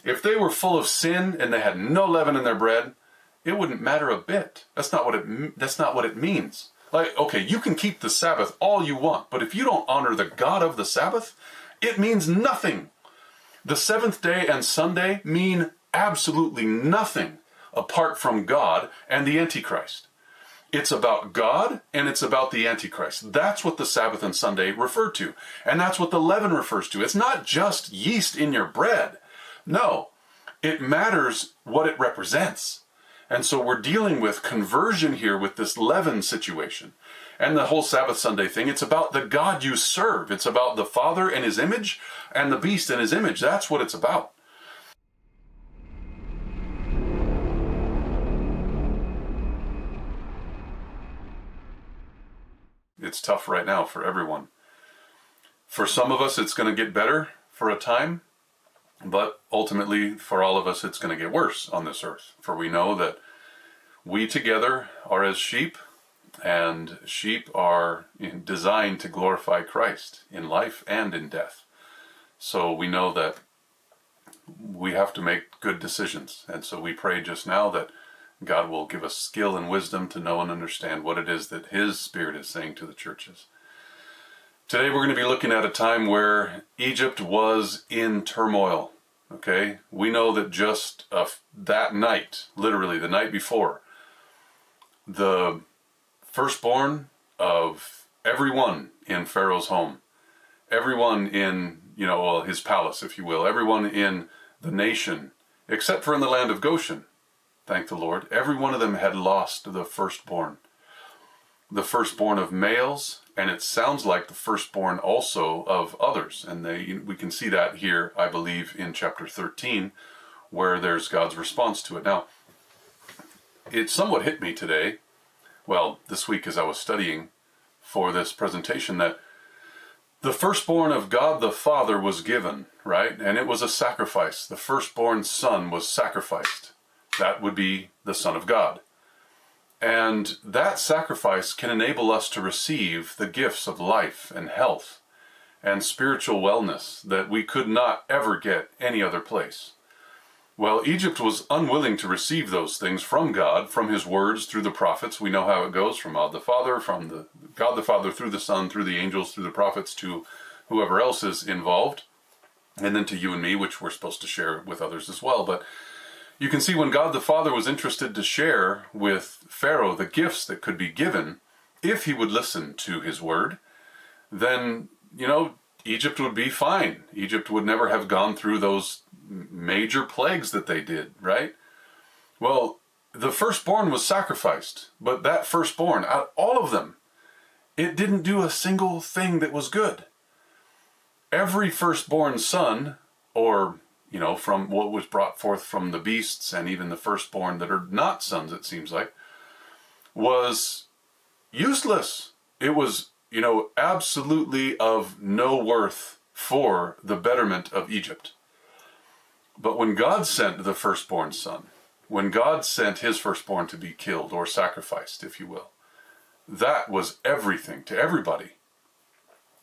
If they were full of sin and they had no leaven in their bread, it wouldn't matter a bit. That's not what it means. Like, okay, you can keep the Sabbath all you want, but if you don't honor the God of the Sabbath, it means nothing. The seventh day and Sunday mean absolutely nothing apart from God and the Antichrist. It's about God and it's about the Antichrist. That's what the Sabbath and Sunday refer to. And that's what the leaven refers to. It's not just yeast in your bread. No, it matters what it represents. And so we're dealing with conversion here with this leaven situation. And the whole Sabbath Sunday thing, it's about the God you serve. It's about the Father and his image and the beast and his image. That's what it's about. It's tough right now for everyone. For some of us, it's going to get better for a time, but ultimately, for all of us, it's going to get worse on this earth. For we know that we together are as sheep, and sheep are designed to glorify Christ in life and in death. So we know that we have to make good decisions. And so we pray just now that God will give us skill and wisdom to know and understand what it is that his Spirit is saying to the churches. Today we're going to be looking at a time where Egypt was in turmoil. Okay? We know that just that night, literally the night before, the firstborn of everyone in Pharaoh's home, everyone in, his palace, if you will, everyone in the nation, except for in the land of Goshen, thank the Lord, every one of them had lost the firstborn of males, and it sounds like the firstborn also of others. And we can see that here, I believe, in chapter 13, where there's God's response to it. Now, it somewhat hit me today, this week as I was studying for this presentation, that the firstborn of God the Father was given, right? And it was a sacrifice. The firstborn son was sacrificed. That would be the Son of God. And that sacrifice can enable us to receive the gifts of life and health and spiritual wellness that we could not ever get any other place. Well, Egypt was unwilling to receive those things from God, from his words, through the prophets. We know how it goes, from God the Father, God the Father through the Son, through the angels, through the prophets, to whoever else is involved, and then to you and me, which we're supposed to share with others as well. But you can see when God the Father was interested to share with Pharaoh the gifts that could be given, if he would listen to his word, then, Egypt would be fine. Egypt would never have gone through those major plagues that they did, right? Well, the firstborn was sacrificed, but that firstborn, out of all of them, it didn't do a single thing that was good. Every firstborn son, or from what was brought forth from the beasts, and even the firstborn that are not sons, it seems like, was useless. It was, absolutely of no worth for the betterment of Egypt. But when God sent the firstborn son, when God sent his firstborn to be killed or sacrificed, if you will, that was everything to everybody.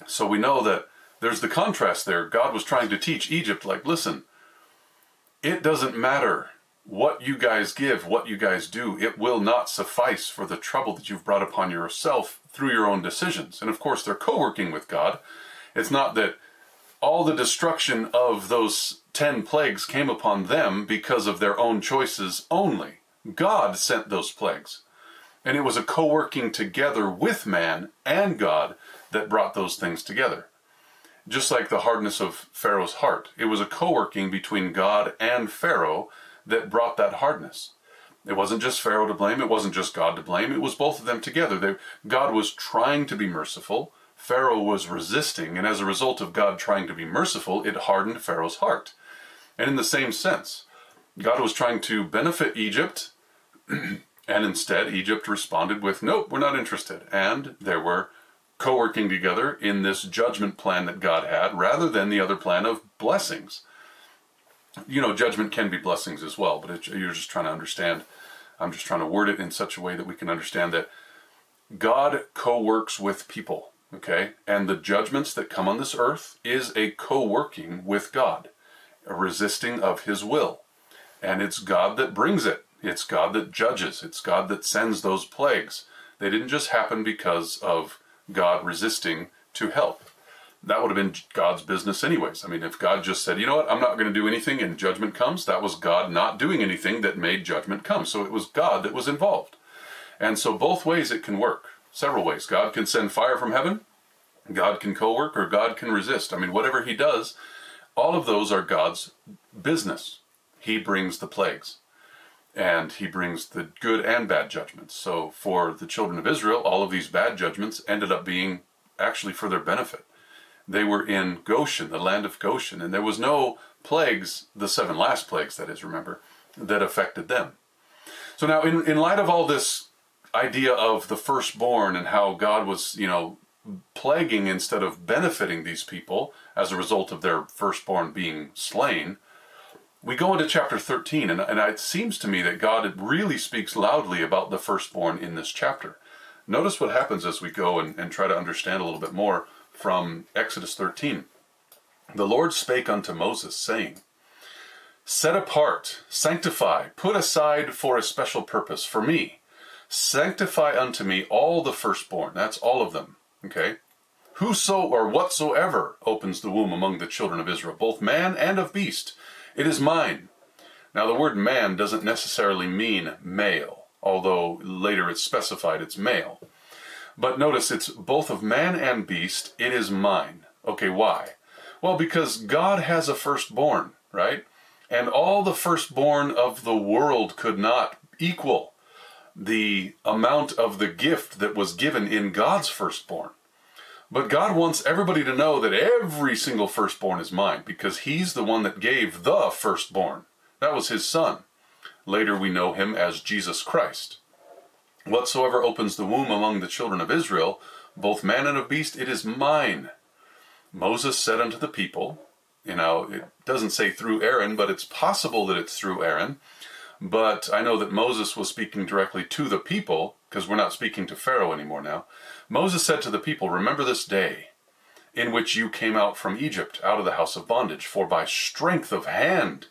So we know that there's the contrast there. God was trying to teach Egypt, like, listen, it doesn't matter what you guys give, what you guys do. It will not suffice for the trouble that you've brought upon yourself through your own decisions. And of course, they're co-working with God. It's not that all the destruction of those 10 plagues came upon them because of their own choices only. God sent those plagues. And it was a co-working together with man and God that brought those things together. Just like the hardness of Pharaoh's heart. It was a co-working between God and Pharaoh that brought that hardness. It wasn't just Pharaoh to blame. It wasn't just God to blame. It was both of them together. God was trying to be merciful. Pharaoh was resisting. And as a result of God trying to be merciful, it hardened Pharaoh's heart. And in the same sense, God was trying to benefit Egypt. And instead, Egypt responded with, nope, we're not interested. And there were co-working together in this judgment plan that God had, rather than the other plan of blessings. Judgment can be blessings as well, but you're just trying to understand. I'm just trying to word it in such a way that we can understand that God co-works with people, okay? And the judgments that come on this earth is a co-working with God. resisting of his will. And it's God that brings it. It's God that judges. It's God that sends those plagues. They didn't just happen because of God resisting to help. That would have been God's business anyways. I mean, if God just said, you know what, I'm not going to do anything and judgment comes, that was God not doing anything that made judgment come. So it was God that was involved. And so both ways it can work. Several ways. God can send fire from heaven, God can co-work, or God can resist. I mean, whatever he does, all of those are God's business. He brings the plagues. And he brings the good and bad judgments. So for the children of Israel, all of these bad judgments ended up being actually for their benefit. They were in Goshen, the land of Goshen, and there was no plagues, the 7 last plagues, that is, remember, that affected them. So now, in light of all this idea of the firstborn and how God was, plaguing instead of benefiting these people as a result of their firstborn being slain, we go into chapter 13, and it seems to me that God really speaks loudly about the firstborn in this chapter. Notice what happens as we go and try to understand a little bit more from Exodus 13. The Lord spake unto Moses, saying, Set apart, sanctify, put aside for a special purpose for me. Sanctify unto me all the firstborn. That's all of them, okay? Whoso or whatsoever opens the womb among the children of Israel, both man and of beast, it is mine. Now the word man doesn't necessarily mean male, although later it's specified it's male. But notice it's both of man and beast, it is mine. Okay, why? Well, because God has a firstborn, right? And all the firstborn of the world could not equal the amount of the gift that was given in God's firstborn. But God wants everybody to know that every single firstborn is mine, because he's the one that gave the firstborn. That was his son. Later we know him as Jesus Christ. Whatsoever opens the womb among the children of Israel, both man and of beast, it is mine. Moses said unto the people, it doesn't say through Aaron, but it's possible that it's through Aaron. But I know that Moses was speaking directly to the people, because we're not speaking to Pharaoh anymore now. Moses said to the people, Remember this day in which you came out from Egypt, out of the house of bondage, for by strength of hand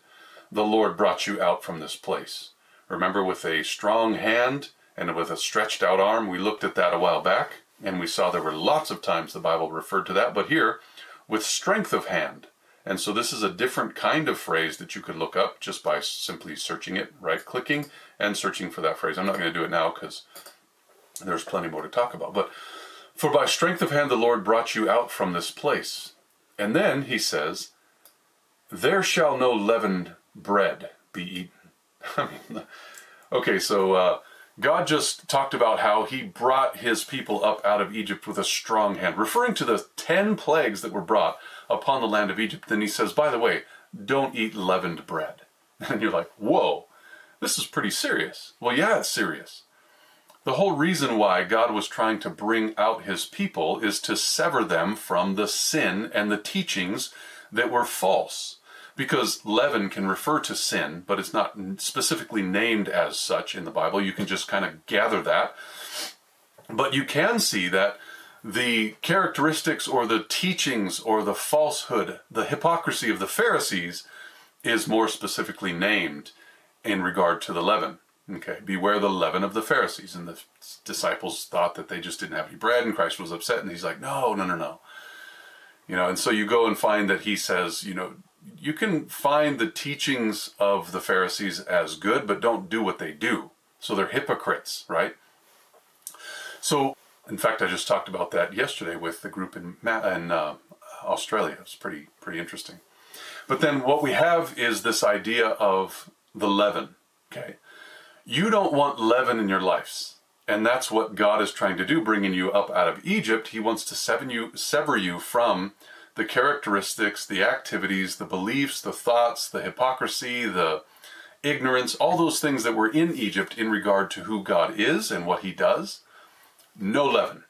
the Lord brought you out from this place. Remember, with a strong hand and with a stretched out arm. We looked at that a while back, and we saw there were lots of times the Bible referred to that, but here, with strength of hand. And so this is a different kind of phrase that you could look up just by simply searching it, right-clicking, and searching for that phrase. I'm not going to do it now because there's plenty more to talk about. But for by strength of hand the Lord brought you out from this place. And then he says, There shall no leavened bread be eaten. Okay, so God just talked about how he brought his people up out of Egypt with a strong hand, referring to the 10 plagues that were brought upon the land of Egypt. Then he says, by the way, don't eat leavened bread. And you're like, whoa, this is pretty serious. Well, yeah, it's serious. The whole reason why God was trying to bring out his people is to sever them from the sin and the teachings that were false. Because leaven can refer to sin, but it's not specifically named as such in the Bible. You can just kind of gather that. But you can see that the characteristics or the teachings or the falsehood, the hypocrisy of the Pharisees is more specifically named in regard to the leaven. Okay, beware the leaven of the Pharisees. And the disciples thought that they just didn't have any bread, and Christ was upset, and he's like, no. And so you go and find that he says, you can find the teachings of the Pharisees as good, but don't do what they do. So they're hypocrites, right? So, in fact, I just talked about that yesterday with the group in Australia. It's pretty interesting. But then what we have is this idea of the leaven, okay? You don't want leaven in your lives. And that's what God is trying to do, bringing you up out of Egypt. He wants to sever you from the characteristics, the activities, the beliefs, the thoughts, the hypocrisy, the ignorance, all those things that were in Egypt in regard to who God is and what he does. No leaven.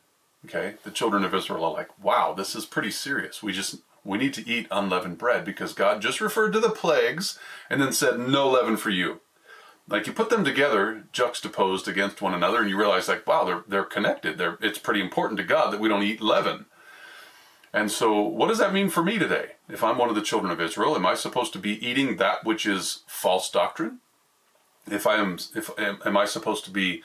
Okay? The children of Israel are like, wow, this is pretty serious. We need to eat unleavened bread because God just referred to the plagues and then said no leaven for you. Like, you put them together, juxtaposed against one another, and you realize, like, wow, they're connected. It's pretty important to God that we don't eat leaven. And so what does that mean for me today? If I'm one of the children of Israel, am I supposed to be eating that which is false doctrine? Am I supposed to be,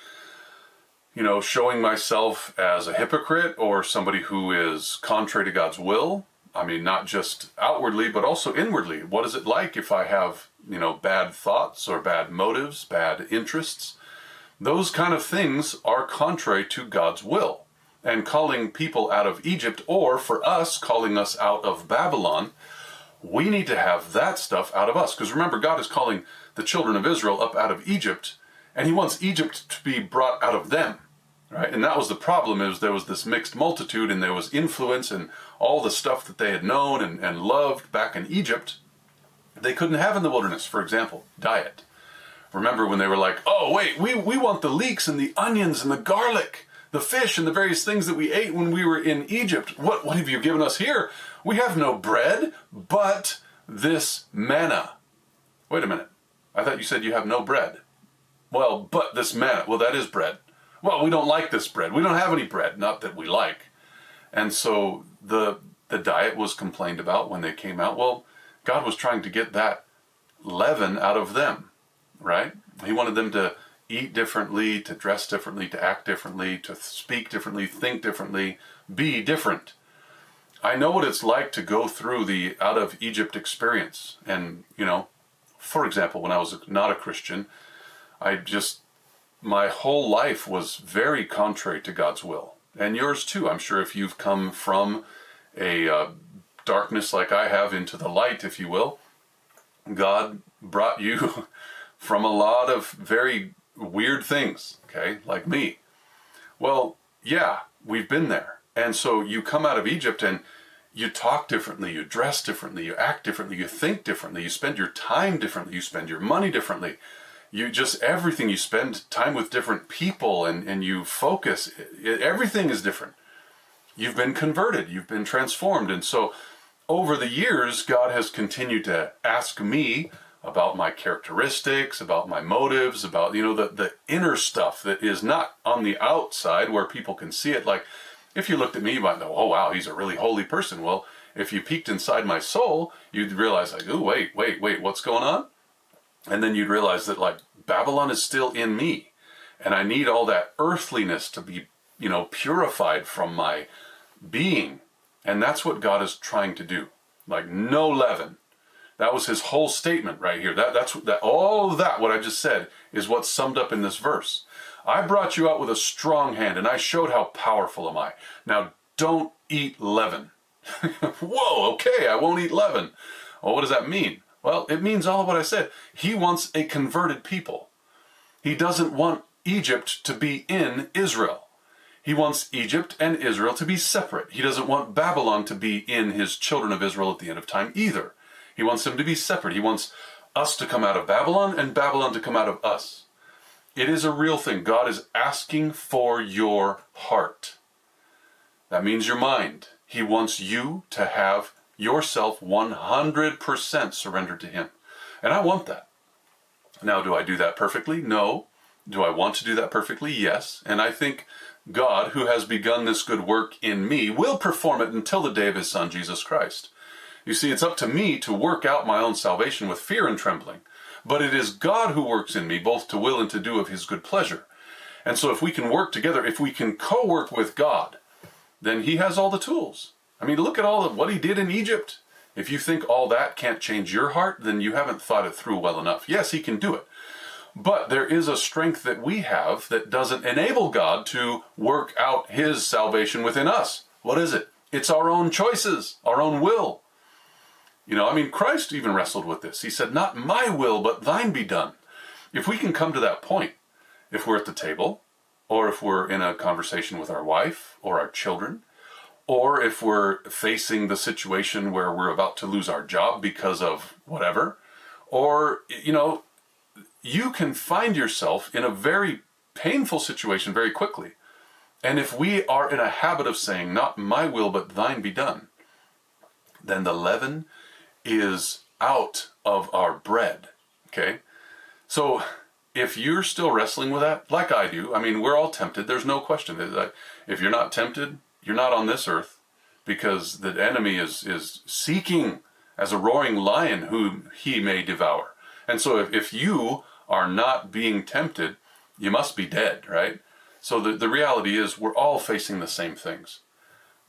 showing myself as a hypocrite or somebody who is contrary to God's will? I mean, not just outwardly, but also inwardly. What is it like if I have, bad thoughts or bad motives, bad interests? Those kind of things are contrary to God's will. And calling people out of Egypt, or for us, calling us out of Babylon, we need to have that stuff out of us. Because remember, God is calling the children of Israel up out of Egypt, and he wants Egypt to be brought out of them. Right? And that was the problem, is there was this mixed multitude, and there was influence and all the stuff that they had known and loved back in Egypt, they couldn't have in the wilderness. For example, diet. Remember when they were like, oh, wait, we want the leeks and the onions and the garlic, the fish and the various things that we ate when we were in Egypt. What have you given us here? We have no bread, but this manna. Wait a minute. I thought you said you have no bread. Well, but this manna. Well, that is bread. Well, we don't like this bread. We don't have any bread. Not that we like. And so the diet was complained about when they came out. Well, God was trying to get that leaven out of them, right? He wanted them to eat differently, to dress differently, to act differently, to speak differently, think differently, be different. I know what it's like to go through the out of Egypt experience. And, for example, when I was not a Christian, my whole life was very contrary to God's will. And yours too. I'm sure if you've come from a darkness like I have into the light, if you will, God brought you from a lot of very weird things, okay, like me. Well, yeah, we've been there. And so you come out of Egypt and you talk differently, you dress differently, you act differently, you think differently, you spend your time differently, you spend your money differently. Everything, you spend time with different people and you focus, everything is different. You've been converted, you've been transformed. And so over the years, God has continued to ask me about my characteristics, about my motives, about, the inner stuff that is not on the outside where people can see it. Like, if you looked at me, you might know, oh, wow, he's a really holy person. Well, if you peeked inside my soul, you'd realize, like, oh, wait, what's going on? And then you'd realize that, like, Babylon is still in me. And I need all that earthliness to be, purified from my being. And that's what God is trying to do. Like, no leaven. That was his whole statement right here. All of that, what I just said, is what's summed up in this verse. I brought you out with a strong hand, and I showed how powerful am I. Now, don't eat leaven. Whoa, okay, I won't eat leaven. Well, what does that mean? Well, it means all of what I said. He wants a converted people. He doesn't want Egypt to be in Israel. He wants Egypt and Israel to be separate. He doesn't want Babylon to be in his children of Israel at the end of time either. He wants them to be separate. He wants us to come out of Babylon and Babylon to come out of us. It is a real thing. God is asking for your heart. That means your mind. He wants you to have yourself 100% surrendered to him. And I want that. Now, do I do that perfectly? No. Do I want to do that perfectly? Yes. And I think God, who has begun this good work in me, will perform it until the day of his Son, Jesus Christ. You see, it's up to me to work out my own salvation with fear and trembling. But it is God who works in me, both to will and to do of his good pleasure. And so if we can work together, if we can co-work with God, then he has all the tools. I mean, look at all of what he did in Egypt. If you think all that can't change your heart, then you haven't thought it through well enough. Yes, he can do it. But there is a strength that we have that doesn't enable God to work out his salvation within us. What is it? It's our own choices, our own will. Christ even wrestled with this. He said, not my will, but thine be done. If we can come to that point, if we're at the table, or if we're in a conversation with our wife or our children, or if we're facing the situation where we're about to lose our job because of whatever, or, you can find yourself in a very painful situation very quickly. And if we are in a habit of saying, not my will, but thine be done, then the leaven is out of our bread, okay? So if you're still wrestling with that, like I do, we're all tempted. There's no question. If you're not tempted, you're not on this earth. because the enemy is seeking as a roaring lion whom he may devour. And so if you are not being tempted, you must be dead, right? So the reality is we're all facing the same things,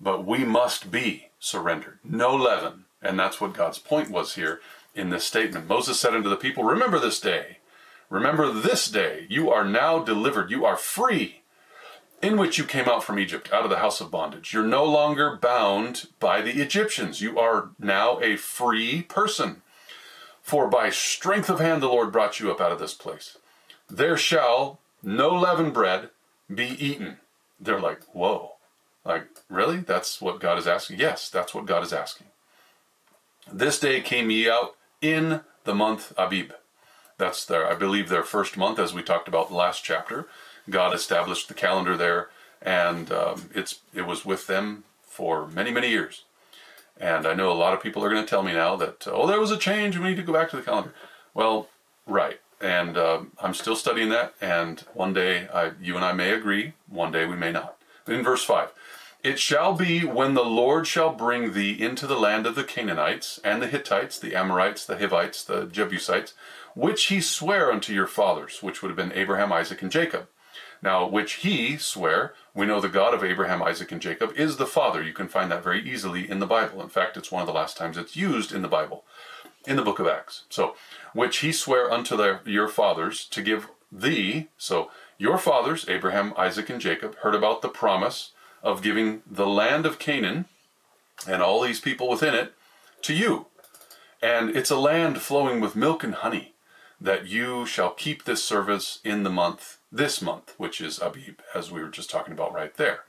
but we must be surrendered. No leaven. And that's what God's point was here in this statement. Moses said unto the people, remember this day. Remember this day. You are now delivered. You are free, in which you came out from Egypt, out of the house of bondage. You're no longer bound by the Egyptians. You are now a free person. For by strength of hand the Lord brought you up out of this place. There shall no leavened bread be eaten. They're like, whoa. Like, really? That's what God is asking? Yes, that's what God is asking. This day came ye out in the month Abib. That's their, I believe, their first month, as we talked about in the last chapter. God established the calendar there, and it was with them for many, many years. And I know a lot of people are going to tell me now that, oh, there was a change, we need to go back to the calendar. Well, right. And I'm still studying that, and one day you and I may agree, one day we may not. In verse 5, it shall be when the Lord shall bring thee into the land of the Canaanites, and the Hittites, the Amorites, the Hivites, the Jebusites, which he sware unto your fathers, which would have been Abraham, Isaac, and Jacob. Now, which he sware, we know the God of Abraham, Isaac, and Jacob is the Father. You can find that very easily in the Bible. In fact, it's one of the last times it's used in the Bible, in the book of Acts. So, which he sware unto your fathers to give thee, so your fathers, Abraham, Isaac, and Jacob, heard about the promise of giving the land of Canaan and all these people within it to you. And it's a land flowing with milk and honey, that you shall keep this service in the month, this month, which is Abib, as we were just talking about right there.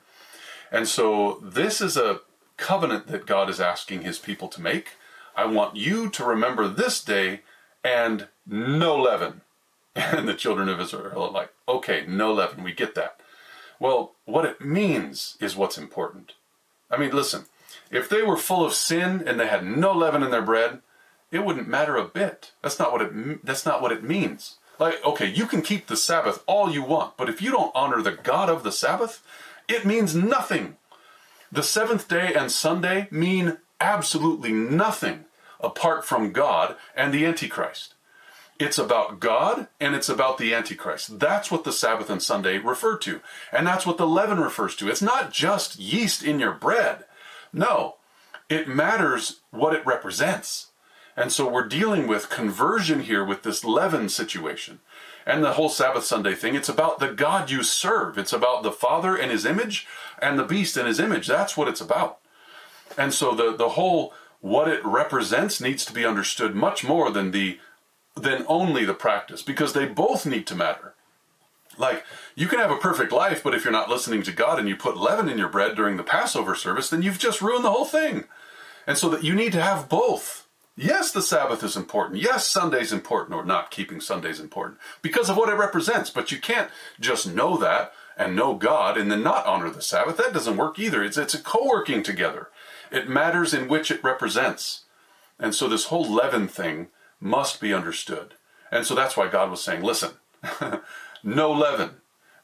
And so this is a covenant that God is asking his people to make. I want you to remember this day and no leaven. And the children of Israel are like, okay, no leaven, we get that. Well, what it means is what's important. I mean, listen, if they were full of sin and they had no leaven in their bread, it wouldn't matter a bit. That's not what it means. Like, okay, you can keep the Sabbath all you want, but if you don't honor the God of the Sabbath, it means nothing. The seventh day and Sunday mean absolutely nothing apart from God and the Antichrist. It's about God and it's about the Antichrist. That's what the Sabbath and Sunday refer to. And that's what the leaven refers to. It's not just yeast in your bread. No, it matters what it represents. And so we're dealing with conversion here with this leaven situation. And the whole Sabbath Sunday thing, it's about the God you serve. It's about the Father and his image and the beast and his image. That's what it's about. And so the whole what it represents needs to be understood much more than only the practice, because they both need to matter. Like, you can have a perfect life, but if you're not listening to God and you put leaven in your bread during the Passover service, then you've just ruined the whole thing. And so that you need to have both. Yes, the Sabbath is important. Yes, Sunday's important, or not keeping Sunday's important, because of what it represents. But you can't just know that and know God and then not honor the Sabbath. That doesn't work either. It's a co-working together. It matters in which it represents. And so this whole leaven thing must be understood. And so that's why God was saying, listen, no leaven,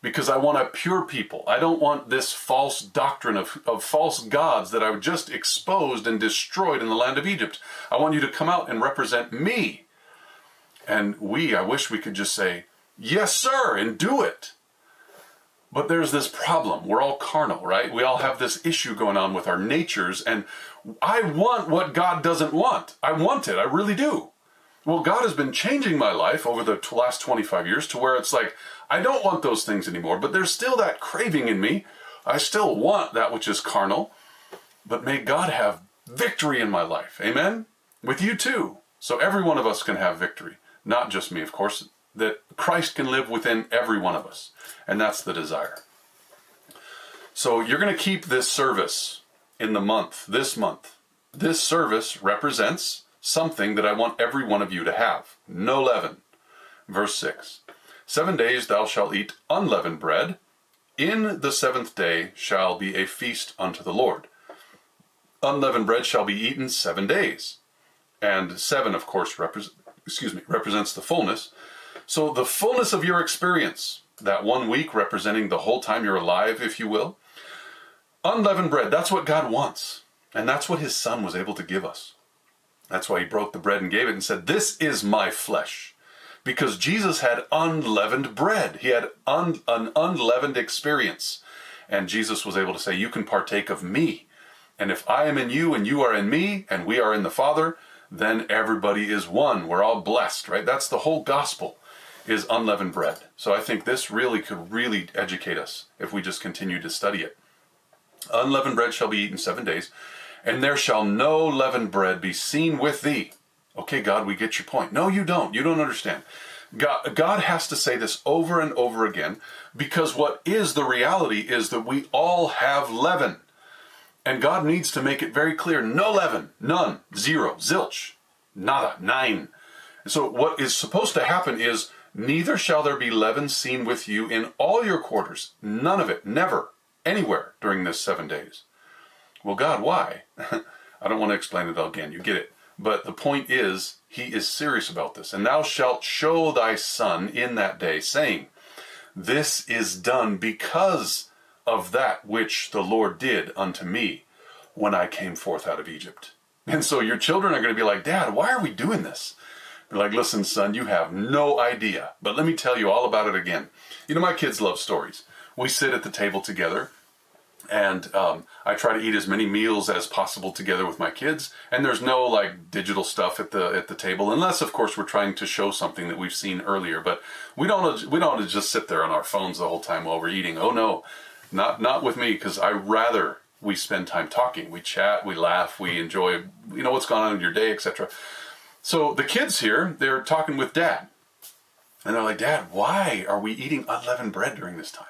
because I want a pure people. I don't want this false doctrine of false gods that I just exposed and destroyed in the land of Egypt. I want you to come out and represent me. And I wish we could just say, yes, sir, and do it. But there's this problem. We're all carnal, right? We all have this issue going on with our natures, and I want what God doesn't want. I want it. I really do. Well, God has been changing my life over the last 25 years to where it's like, I don't want those things anymore, but there's still that craving in me. I still want that which is carnal, but may God have victory in my life. Amen? With you too. So every one of us can have victory. Not just me, of course, that Christ can live within every one of us. And that's the desire. So you're going to keep this service in the month, this month. This service represents something that I want every one of you to have. No leaven. Verse 6. 7 days thou shalt eat unleavened bread. In the seventh day shall be a feast unto the Lord. Unleavened bread shall be eaten 7 days. And 7, of course, represents the fullness. So the fullness of your experience, that 1 week representing the whole time you're alive, if you will. Unleavened bread, that's what God wants. And that's what his son was able to give us. That's why he broke the bread and gave it and said, this is my flesh. Because Jesus had unleavened bread. He had an unleavened experience. And Jesus was able to say, you can partake of me. And if I am in you and you are in me and we are in the Father, then everybody is one. We're all blessed, right? That's the whole gospel, is unleavened bread. So I think this really could really educate us if we just continue to study it. Unleavened bread shall be eaten 7 days, and there shall no leavened bread be seen with thee. Okay, God, we get your point. No, you don't. You don't understand. God has to say this over and over again, because what is the reality is that we all have leaven. And God needs to make it very clear. No leaven, none, zero, zilch, nada, nine. So what is supposed to happen is, neither shall there be leaven seen with you in all your quarters. None of it, never, anywhere during this 7 days. Well, God, why? I don't want to explain it again. You get it. But the point is, he is serious about this. And thou shalt show thy son in that day, saying, this is done because of that which the Lord did unto me when I came forth out of Egypt. And so your children are going to be like, Dad, why are we doing this? They're like, listen, son, you have no idea. But let me tell you all about it again. You know, my kids love stories. We sit at the table together, and I try to eat as many meals as possible together with my kids. And there's no like digital stuff at the table, unless of course we're trying to show something that we've seen earlier. But we don't just sit there on our phones the whole time while we're eating. Oh no, not with me, because I rather we spend time talking. We chat, we laugh, we enjoy, what's gone on in your day, etc. So the kids here, they're talking with Dad, and they're like, Dad, why are we eating unleavened bread during this time?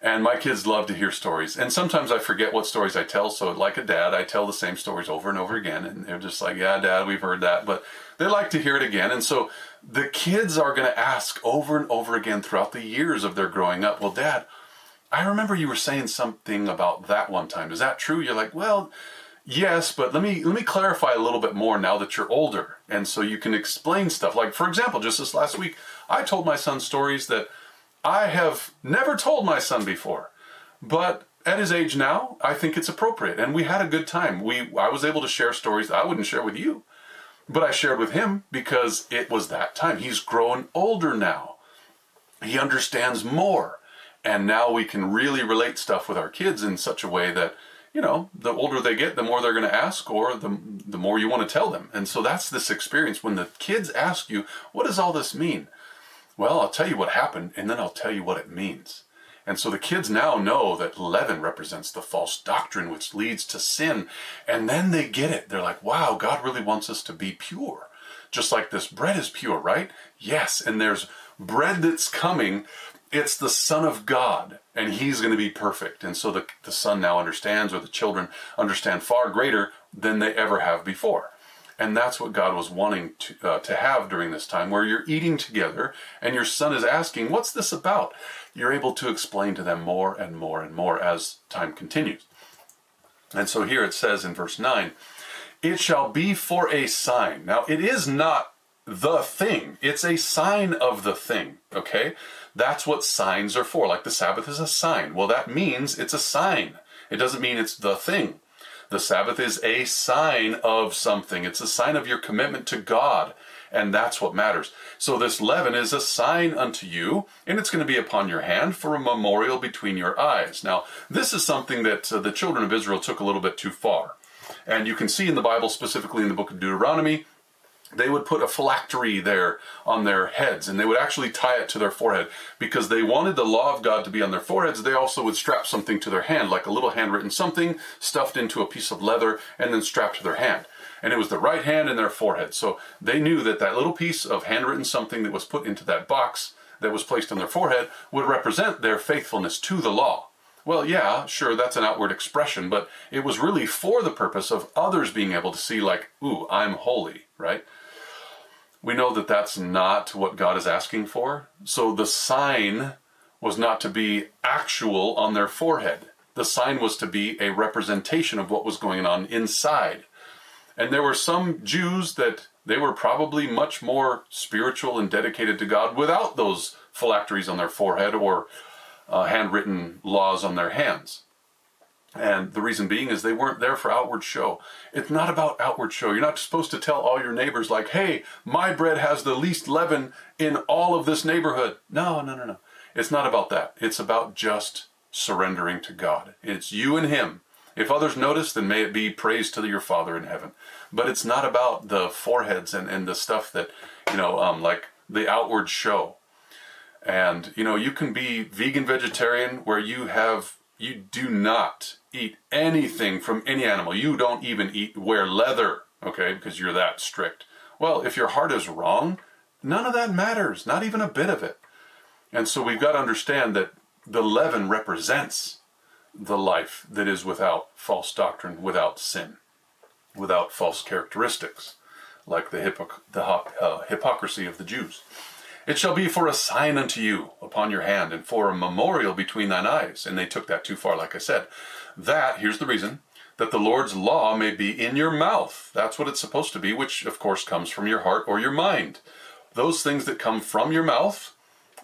And my kids love to hear stories. And sometimes I forget what stories I tell. So like a dad, I tell the same stories over and over again. And they're just like, yeah, Dad, we've heard that. But they like to hear it again. And so the kids are going to ask over and over again throughout the years of their growing up, well, Dad, I remember you were saying something about that one time. Is that true? You're like, well, yes, but let me clarify a little bit more now that you're older. And so you can explain stuff. Like, for example, just this last week, I told my son stories that I have never told my son before, but at his age now, I think it's appropriate. And we had a good time. I was able to share stories that I wouldn't share with you, but I shared with him because it was that time. He's grown older now. He understands more. And now we can really relate stuff with our kids in such a way that, the older they get, the more they're going to ask, or the more you want to tell them. And so that's this experience. When the kids ask you, what does all this mean? Well, I'll tell you what happened, and then I'll tell you what it means. And so the kids now know that leaven represents the false doctrine which leads to sin. And then they get it. They're like, wow, God really wants us to be pure. Just like this bread is pure, right? Yes, and there's bread that's coming. It's the Son of God, and he's going to be perfect. And so the Son now understands, or the children understand far greater than they ever have before. And that's what God was wanting to have during this time, where you're eating together and your son is asking, what's this about? You're able to explain to them more and more and more as time continues. And so here it says in verse 9, it shall be for a sign. Now, it is not the thing. It's a sign of the thing, okay? That's what signs are for. Like the Sabbath is a sign. Well, that means it's a sign. It doesn't mean it's the thing. The Sabbath is a sign of something. It's a sign of your commitment to God, and that's what matters. So this leaven is a sign unto you, and it's going to be upon your hand for a memorial between your eyes. Now, this is something that the children of Israel took a little bit too far. And you can see in the Bible, specifically in the book of Deuteronomy, they would put a phylactery there on their heads, and they would actually tie it to their forehead because they wanted the law of God to be on their foreheads. They also would strap something to their hand, like a little handwritten something stuffed into a piece of leather and then strapped to their hand. And it was the right hand and their forehead. So they knew that that little piece of handwritten something that was put into that box that was placed on their forehead would represent their faithfulness to the law. Well, yeah, sure, that's an outward expression, but it was really for the purpose of others being able to see, like, ooh, I'm holy, right? We know that that's not what God is asking for. So the sign was not to be actual on their forehead. The sign was to be a representation of what was going on inside. And there were some Jews that they were probably much more spiritual and dedicated to God without those phylacteries on their forehead or handwritten laws on their hands. And the reason being is they weren't there for outward show. It's not about outward show. You're not supposed to tell all your neighbors like, hey, my bread has the least leaven in all of this neighborhood. No, no, no, no. It's not about that. It's about just surrendering to God. It's you and him. If others notice, then may it be praise to your Father in heaven. But it's not about the foreheads and the stuff that, like the outward show. And, you can be vegan vegetarian where you do not eat anything from any animal. You don't even wear leather, okay, because you're that strict. Well, if your heart is wrong, none of that matters, not even a bit of it. And so we've got to understand that the leaven represents the life that is without false doctrine, without sin, without false characteristics, like the hypocrisy of the Jews. It shall be for a sign unto you upon your hand, and for a memorial between thine eyes. And they took that too far, like I said. That, here's the reason, that the Lord's law may be in your mouth. That's what it's supposed to be, which of course comes from your heart or your mind. Those things that come from your mouth,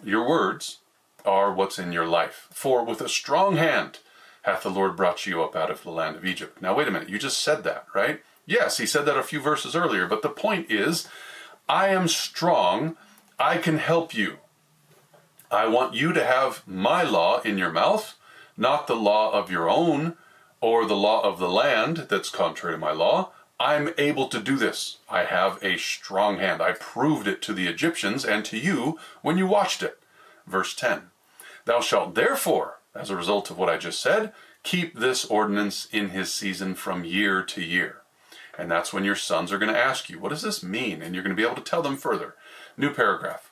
your words, are what's in your life. For with a strong hand hath the Lord brought you up out of the land of Egypt. Now wait a minute, you just said that, right? Yes, he said that a few verses earlier, but the point is, I am strong, I can help you. I want you to have my law in your mouth, not the law of your own or the law of the land that's contrary to my law. I'm able to do this. I have a strong hand. I proved it to the Egyptians and to you when you watched it. Verse 10. Thou shalt therefore, as a result of what I just said, keep this ordinance in his season from year to year. And that's when your sons are going to ask you, what does this mean? And you're going to be able to tell them further. New paragraph.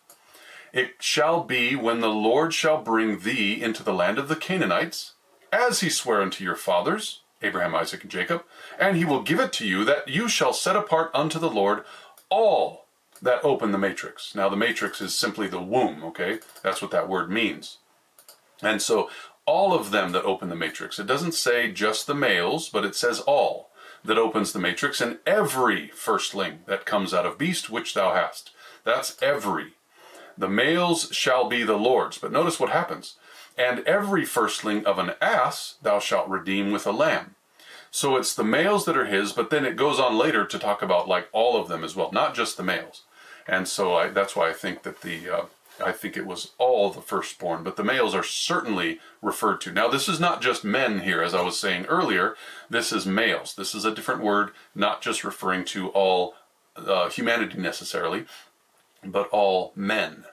It shall be when the Lord shall bring thee into the land of the Canaanites, as he sware unto your fathers, Abraham, Isaac, and Jacob, and he will give it to you, that you shall set apart unto the Lord all that open the matrix. Now the matrix is simply the womb, okay? That's what that word means. And so all of them that open the matrix, it doesn't say just the males, but it says all that opens the matrix, and every firstling that comes out of beast which thou hast. That's every. The males shall be the Lord's. But notice what happens. And every firstling of an ass thou shalt redeem with a lamb. So it's the males that are his, but then it goes on later to talk about like all of them as well, not just the males. And so that's why I think that I think it was all the firstborn, but the males are certainly referred to. Now this is not just men here, as I was saying earlier. This is males. This is a different word, not just referring to all humanity necessarily, but all men.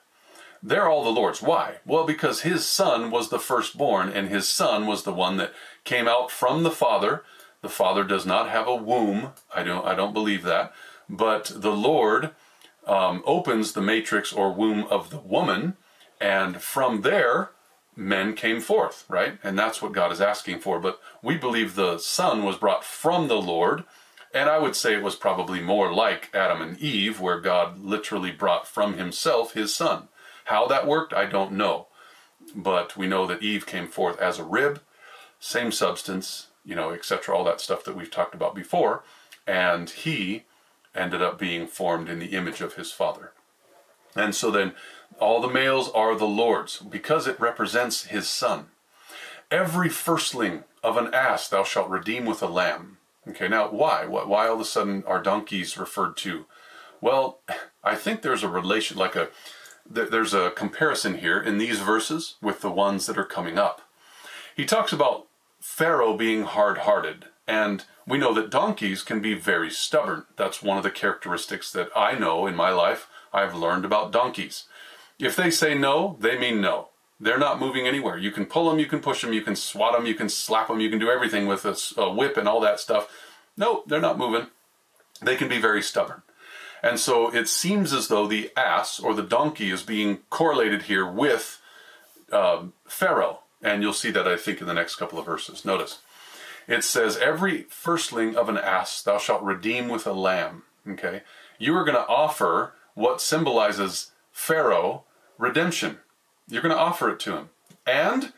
They're all the Lord's. Why? Well, because his son was the firstborn, and his son was the one that came out from the Father. The Father does not have a womb. I don't believe that. But the Lord opens the matrix or womb of the woman, and from there, men came forth, right? And that's what God is asking for. But we believe the Son was brought from the Lord, and I would say it was probably more like Adam and Eve, where God literally brought from himself his son. How that worked, I don't know. But we know that Eve came forth as a rib, same substance, etc., all that stuff that we've talked about before, and he ended up being formed in the image of his Father. And so then all the males are the Lord's, because it represents his son. Every firstling of an ass thou shalt redeem with a lamb. Okay, now why? Why all of a sudden are donkeys referred to? Well, I think there's a relation, there's a comparison here in these verses with the ones that are coming up. He talks about Pharaoh being hard-hearted, and we know that donkeys can be very stubborn. That's one of the characteristics that I know in my life I've learned about donkeys. If they say no, they mean no. They're not moving anywhere. You can pull them, you can push them, you can swat them, you can slap them, you can do everything with a whip and all that stuff. No, they're not moving. They can be very stubborn. And so it seems as though the ass or the donkey is being correlated here with Pharaoh. And you'll see that, I think, in the next couple of verses. Notice. It says, every firstling of an ass thou shalt redeem with a lamb. Okay? You are going to offer what symbolizes Pharaoh redemption. You're going to offer it to him. And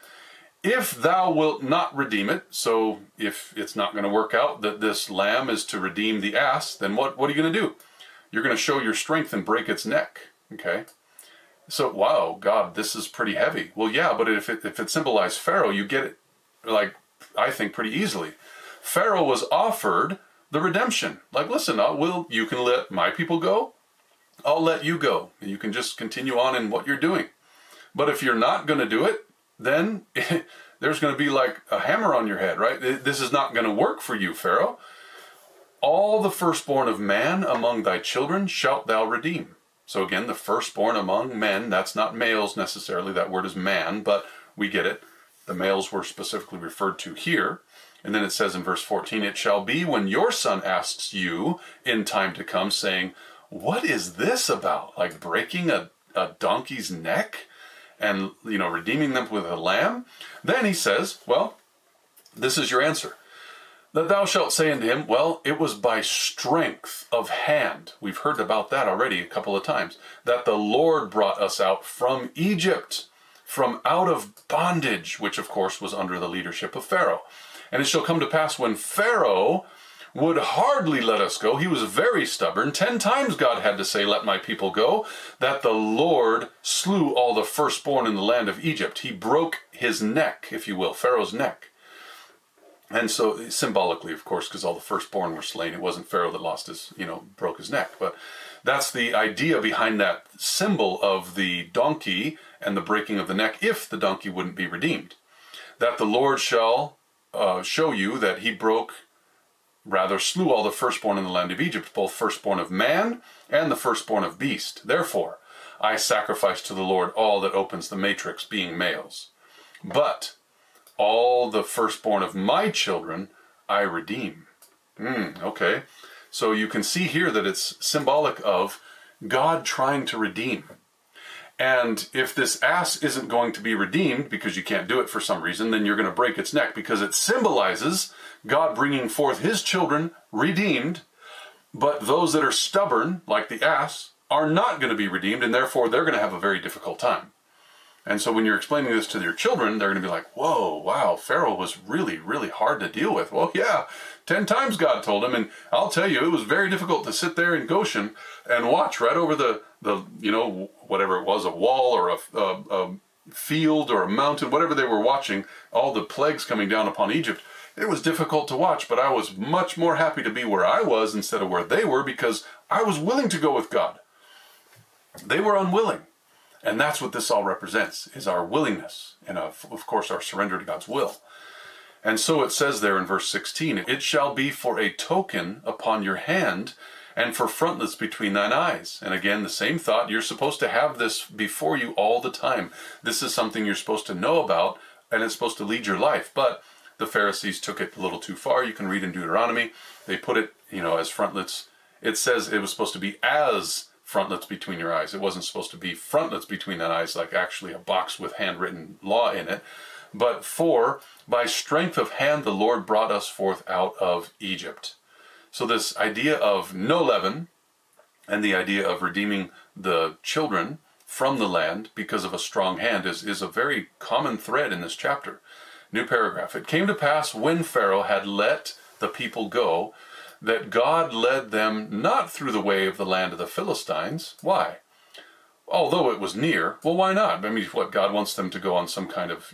if thou wilt not redeem it, so if it's not going to work out that this lamb is to redeem the ass, then what are you going to do? You're going to show your strength and break its neck. Okay? So, wow, God, this is pretty heavy. Well, yeah, but if it symbolized Pharaoh, you get it, like, I think, pretty easily. Pharaoh was offered the redemption. Like, listen, you can let my people go. I'll let you go. You can just continue on in what you're doing. But if you're not going to do it, then there's going to be like a hammer on your head, right? This is not going to work for you, Pharaoh. All the firstborn of man among thy children shalt thou redeem. So again, the firstborn among men, that's not males necessarily, that word is man, but we get it. The males were specifically referred to here. And then it says in verse 14, it shall be when your son asks you in time to come, saying, what is this about? Like breaking a donkey's neck and, redeeming them with a lamb? Then he says, well, this is your answer. That thou shalt say unto him, well, it was by strength of hand. We've heard about that already a couple of times. That the Lord brought us out from Egypt, from out of bondage, which of course was under the leadership of Pharaoh. And it shall come to pass when Pharaoh would hardly let us go, he was very stubborn. 10 times God had to say, let my people go, that the Lord slew all the firstborn in the land of Egypt. He broke his neck, if you will, Pharaoh's neck. And so, symbolically, of course, because all the firstborn were slain. It wasn't Pharaoh that lost his, broke his neck. But that's the idea behind that symbol of the donkey and the breaking of the neck, if the donkey wouldn't be redeemed. That the Lord shall show you that he slew all the firstborn in the land of Egypt, both firstborn of man and the firstborn of beast. Therefore, I sacrifice to the Lord all that opens the matrix, being males. But all the firstborn of my children I redeem. Okay. So you can see here that it's symbolic of God trying to redeem. And if this ass isn't going to be redeemed because you can't do it for some reason, then you're going to break its neck, because it symbolizes God bringing forth his children redeemed. But those that are stubborn, like the ass, are not going to be redeemed, and therefore they're going to have a very difficult time. And so when you're explaining this to your children, they're going to be like, whoa, wow, Pharaoh was really, really hard to deal with. Well, yeah, 10 times God told him. And I'll tell you, it was very difficult to sit there in Goshen and watch right over the whatever it was, a wall or a field or a mountain, whatever they were watching, all the plagues coming down upon Egypt. It was difficult to watch, but I was much more happy to be where I was instead of where they were, because I was willing to go with God. They were unwilling. And that's what this all represents, is our willingness and, of course, our surrender to God's will. And so it says there in verse 16, it shall be for a token upon your hand and for frontlets between thine eyes. And again, the same thought, you're supposed to have this before you all the time. This is something you're supposed to know about, and it's supposed to lead your life. But the Pharisees took it a little too far. You can read in Deuteronomy. They put it, as frontlets. It says it was supposed to be as frontlets between your eyes. It wasn't supposed to be frontlets between the eyes, like actually a box with handwritten law in it. But for by strength of hand the Lord brought us forth out of Egypt. So this idea of no leaven and the idea of redeeming the children from the land because of a strong hand is a very common thread in this chapter. New paragraph. It came to pass when Pharaoh had let the people go, that God led them not through the way of the land of the Philistines. Why? Although it was near. Well, why not? I mean, what, God wants them to go on some kind of,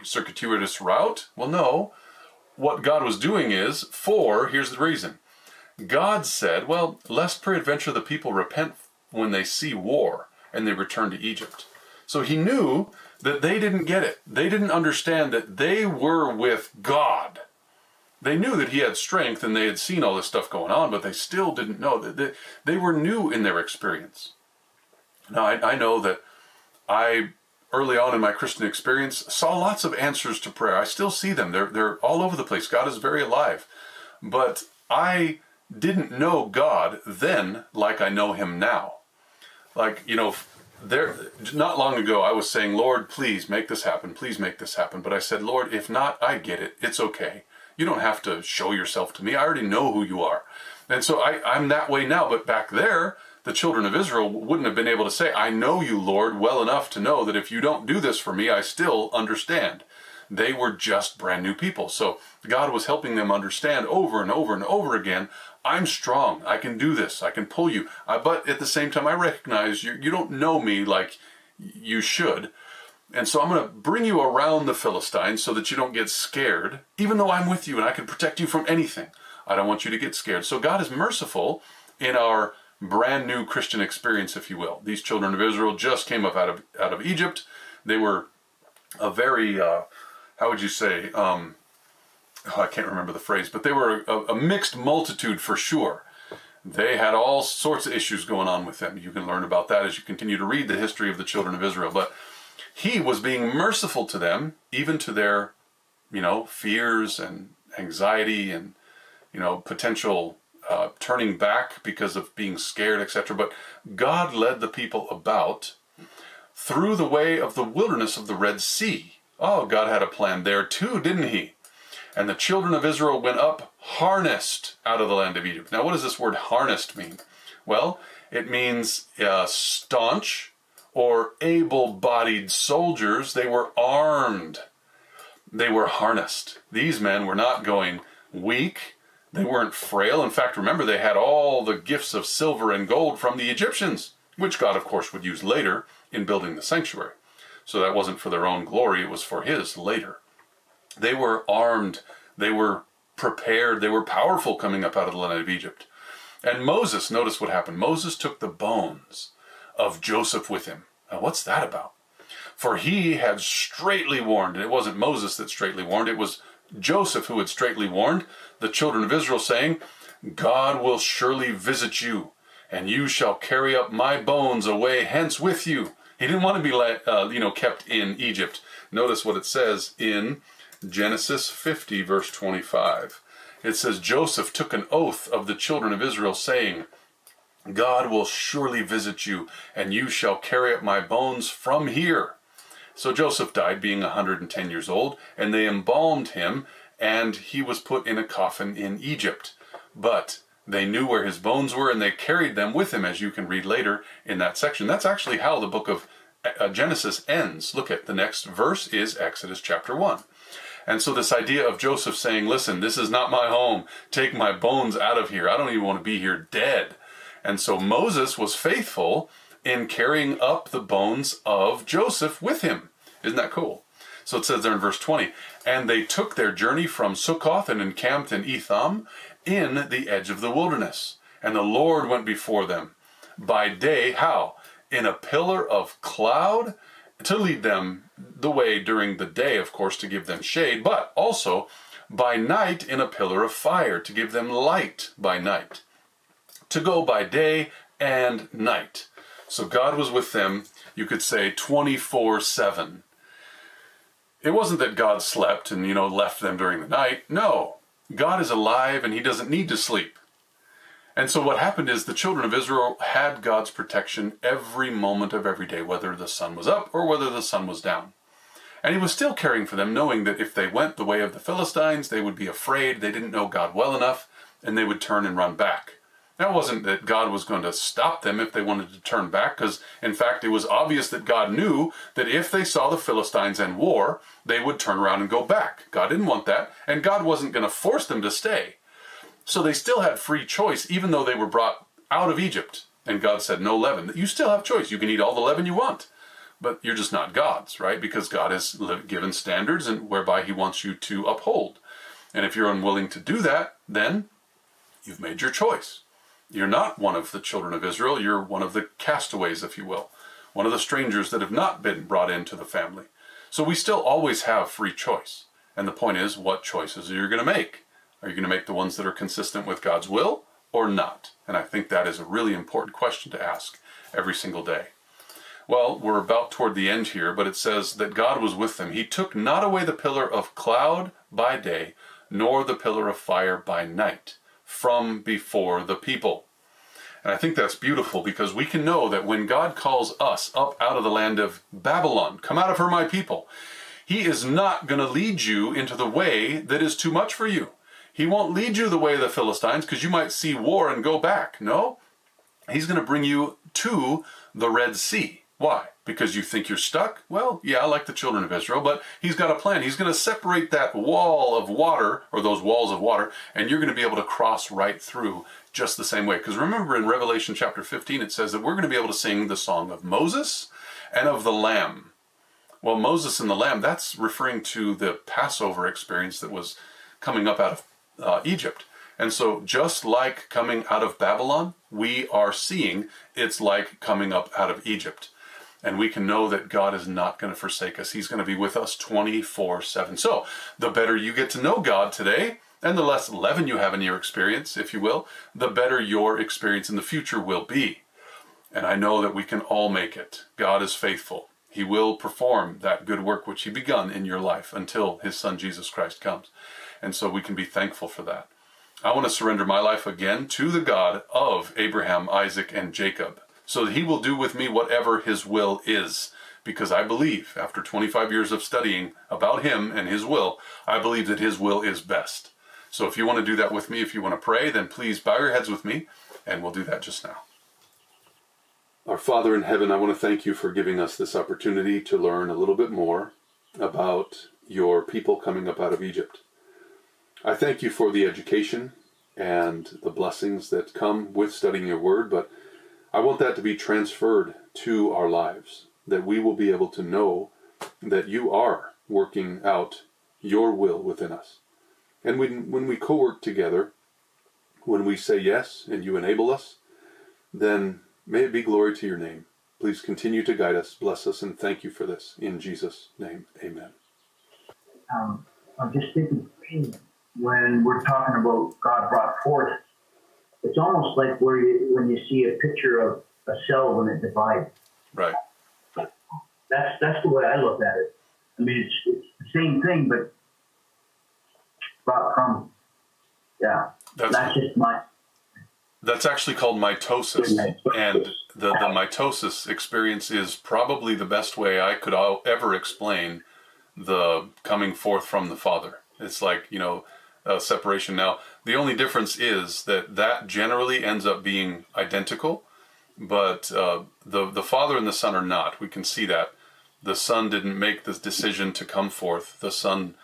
circuitous route? Well, no. What God was doing is, here's the reason. God said, well, lest peradventure the people repent when they see war and they return to Egypt. So he knew that they didn't get it. They didn't understand that they were with God. They knew that he had strength and they had seen all this stuff going on, but they still didn't know that they were new in their experience. Now, I know that I, early on in my Christian experience, saw lots of answers to prayer. I still see them. They're all over the place. God is very alive. But I didn't know God then like I know him now. Like, not long ago, I was saying, Lord, please make this happen. Please make this happen. But I said, Lord, if not, I get it. It's okay. You don't have to show yourself to me. I already know who you are. And so I'm that way now. But back there, the children of Israel wouldn't have been able to say, I know you, Lord, well enough to know that if you don't do this for me, I still understand. They were just brand new people. So God was helping them understand over and over and over again, I'm strong. I can do this. I can pull you. But at the same time, I recognize you don't know me like you should. And so I'm going to bring you around the Philistines so that you don't get scared, even though I'm with you and I can protect you from anything. I don't want you to get scared. So God is merciful in our brand new Christian experience, if you will. These children of Israel just came up out of Egypt. They were a very, how would you say, I can't remember the phrase, but they were a mixed multitude for sure. They had all sorts of issues going on with them. You can learn about that as you continue to read the history of the children of Israel. But he was being merciful to them, even to their, fears and anxiety and, potential turning back because of being scared, etc. But God led the people about through the way of the wilderness of the Red Sea. Oh, God had a plan there too, didn't he? And the children of Israel went up harnessed out of the land of Egypt. Now, what does this word harnessed mean? Well, it means staunch or able-bodied soldiers. They were armed. They were harnessed. These men were not going weak. They weren't frail. In fact, remember, they had all the gifts of silver and gold from the Egyptians, which God, of course, would use later in building the sanctuary. So that wasn't for their own glory. It was for his later. They were armed. They were prepared. They were powerful coming up out of the land of Egypt. And Moses, notice what happened. Moses took the bones of Joseph with him. Now, what's that about? For he had straitly warned, and it wasn't Moses that straitly warned, it was Joseph who had straitly warned the children of Israel, saying, God will surely visit you, and you shall carry up my bones away hence with you. He didn't want to be kept in Egypt. Notice what it says in Genesis 50, verse 25. It says, Joseph took an oath of the children of Israel, saying, God will surely visit you, and you shall carry up my bones from here. So Joseph died being 110 years old, and they embalmed him, and he was put in a coffin in Egypt. But they knew where his bones were, and they carried them with him, as you can read later in that section. That's actually how the book of Genesis ends. Look at the next verse is Exodus chapter 1. And so this idea of Joseph saying, listen, this is not my home. Take my bones out of here. I don't even want to be here dead. And so Moses was faithful in carrying up the bones of Joseph with him. Isn't that cool? So it says there in verse 20, and they took their journey from Succoth and encamped in Etham in the edge of the wilderness. And the Lord went before them by day, how? In a pillar of cloud to lead them the way during the day, of course, to give them shade, but also by night in a pillar of fire to give them light by night, to go by day and night. So God was with them, you could say, 24/7. It wasn't that God slept and, left them during the night. No, God is alive and he doesn't need to sleep. And so what happened is the children of Israel had God's protection every moment of every day, whether the sun was up or whether the sun was down. And he was still caring for them, knowing that if they went the way of the Philistines, they would be afraid, they didn't know God well enough, and they would turn and run back. Now, it wasn't that God was going to stop them if they wanted to turn back, because, in fact, it was obvious that God knew that if they saw the Philistines and war, they would turn around and go back. God didn't want that, and God wasn't going to force them to stay. So they still had free choice, even though they were brought out of Egypt. And God said, no leaven. You still have choice. You can eat all the leaven you want. But you're just not God's, right? Because God has given standards and whereby he wants you to uphold. And if you're unwilling to do that, then you've made your choice. You're not one of the children of Israel. You're one of the castaways, if you will. One of the strangers that have not been brought into the family. So we still always have free choice. And the point is, what choices are you going to make? Are you going to make the ones that are consistent with God's will or not? And I think that is a really important question to ask every single day. Well, we're about toward the end here, but it says that God was with them. He took not away the pillar of cloud by day, nor the pillar of fire by night from before the people. And I think that's beautiful because we can know that when God calls us up out of the land of Babylon, come out of her, my people, he is not going to lead you into the way that is too much for you. He won't lead you the way of the Philistines because you might see war and go back. No, he's going to bring you to the Red Sea. Why? Because you think you're stuck? Well, yeah, like the children of Israel, but he's got a plan. He's going to separate that wall of water, or those walls of water, and you're going to be able to cross right through just the same way. Because remember in Revelation chapter 15, it says that we're going to be able to sing the song of Moses and of the Lamb. Well, Moses and the lamb, that's referring to the Passover experience that was coming up out of Egypt. And so just like coming out of Babylon, we are seeing it's like coming up out of Egypt. And we can know that God is not going to forsake us. He's going to be with us 24/7. So the better you get to know God today, and the less leaven you have in your experience, if you will, the better your experience in the future will be. And I know that we can all make it. God is faithful. He will perform that good work which he begun in your life until his son Jesus Christ comes. And so we can be thankful for that. I want to surrender my life again to the God of Abraham, Isaac, and Jacob, so that he will do with me whatever his will is. Because I believe, after 25 years of studying about him and his will, I believe that his will is best. So if you want to do that with me, if you want to pray, then please bow your heads with me, and we'll do that just now. Our Father in heaven, I want to thank you for giving us this opportunity to learn a little bit more about your people coming up out of Egypt. I thank you for the education and the blessings that come with studying your word, but I want that to be transferred to our lives, that we will be able to know that you are working out your will within us. And when we co-work together, when we say yes and you enable us, then may it be glory to your name. Please continue to guide us, bless us, and thank you for this. In Jesus' name, amen. I'm just thinking, when we're talking about God brought forth, it's almost like when you see a picture of a cell when it divides. Right. That's the way I look at it. I mean, it's the same thing, but brought from, yeah. That's just my... That's actually called mitosis, and the mitosis experience is probably the best way I could ever explain the coming forth from the Father. It's like, separation. Now, the only difference is that generally ends up being identical, but the Father and the Son are not. We can see that. The Son didn't make this decision to come forth. The Son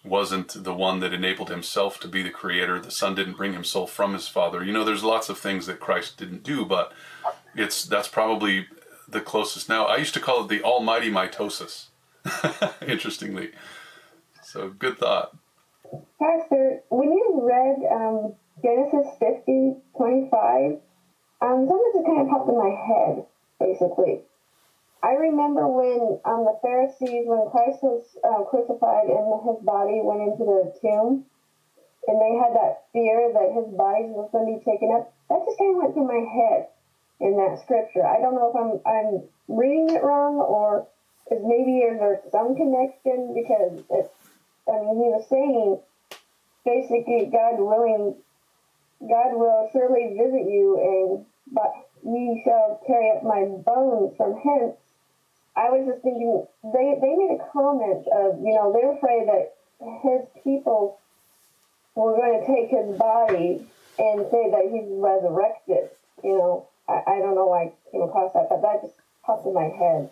wasn't the one that enabled himself to be the creator. The Son didn't bring himself from his Father. There's lots of things that Christ didn't do, but that's probably the closest. Now, I used to call it the almighty mitosis, interestingly. So, good thought. Pastor, when you read Genesis 50:25, something just kind of popped in my head, basically. I remember when the Pharisees, when Christ was crucified and his body went into the tomb, and they had that fear that his body was going to be taken up, that just kind of went through my head in that scripture. I don't know if I'm reading it wrong, or is maybe there's some connection, because he was saying, basically, God willing, God will surely visit you, but ye shall carry up my bones from hence. I was just thinking, they made a comment of, they're afraid that his people were going to take his body and say that he's resurrected. I don't know why I came across that, but that just popped in my head.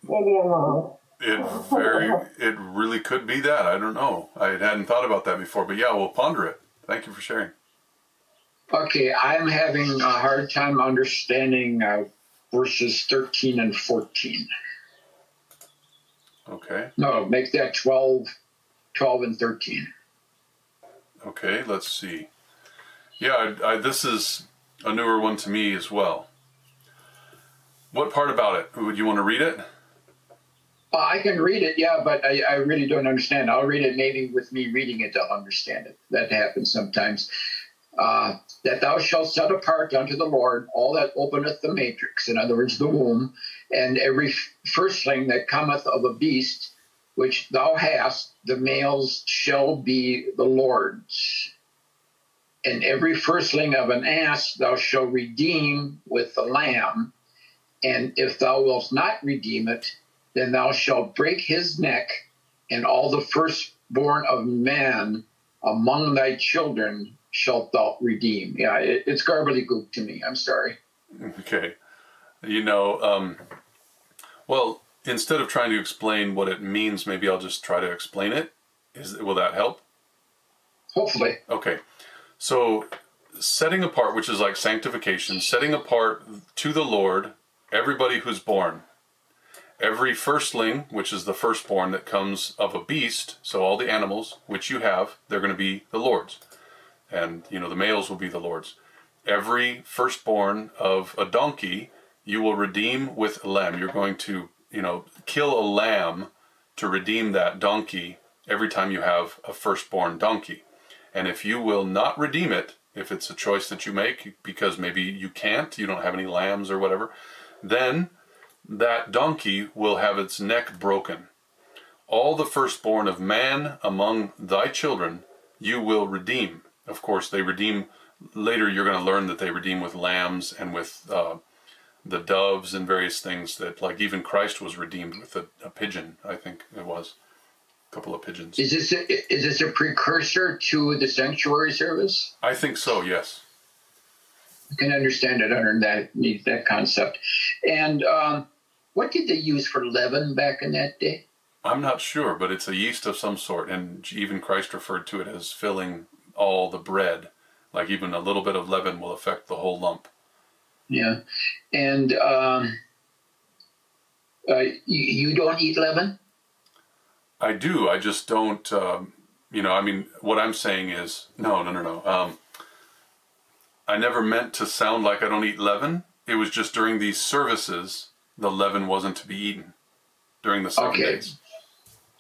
Maybe I'm wrong. It really could be that. I don't know. I hadn't thought about that before, but yeah, we'll ponder it. Thank you for sharing. Okay, I'm having a hard time understanding verses 13 and 14. Okay. No, make that 12 and 13. Okay, let's see. Yeah, this is a newer one to me as well. What part about it? Would you want to read it? I can read it, yeah, but I really don't understand. I'll read it, maybe with me reading it, I'll understand it. That happens sometimes. That thou shalt set apart unto the Lord all that openeth the matrix, in other words, the womb, and every firstling that cometh of a beast which thou hast, the males shall be the Lord's. And every firstling of an ass thou shalt redeem with the lamb, and if thou wilt not redeem it, then thou shalt break his neck, and all the firstborn of man among thy children shalt thou redeem. Yeah, it's gobbledygook to me. I'm sorry. Okay. Well, instead of trying to explain what it means, maybe I'll just try to explain it. Will that help? Hopefully. Okay. So setting apart, which is like sanctification, setting apart to the Lord everybody who's born. Every firstling, which is the firstborn that comes of a beast, so all the animals which you have, they're going to be the Lord's. And, the males will be the Lord's. Every firstborn of a donkey, you will redeem with a lamb. You're going to, kill a lamb to redeem that donkey every time you have a firstborn donkey. And if you will not redeem it, if it's a choice that you make because maybe you don't have any lambs or whatever, then that donkey will have its neck broken. All the firstborn of man among thy children you will redeem. Of course, they redeem, later you're going to learn that they redeem with lambs and with the doves and various things that, like even Christ was redeemed with a pigeon, I think it was. A couple of pigeons. Is this a precursor to the sanctuary service? I think so, yes. I can understand it under that concept. And what did they use for leaven back in that day? I'm not sure, but it's a yeast of some sort, and even Christ referred to it as filling all the bread. Like even a little bit of leaven will affect the whole lump. Yeah. And you don't eat leaven? I do. I just don't, what I'm saying is, no. I never meant to sound like I don't eat leaven. It was just during these services, the leaven wasn't to be eaten during the 7 days.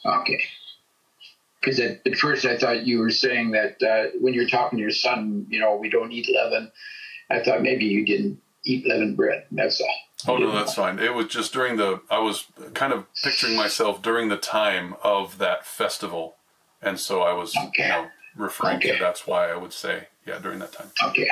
Okay. Because at first I thought you were saying that when you're talking to your son, we don't eat leaven. I thought maybe you didn't eat leavened bread. That's all. Oh, no, that's fine. It was just I was kind of picturing myself during the time of that festival. And so I was, referring to, that's why I would say, during that time. Okay.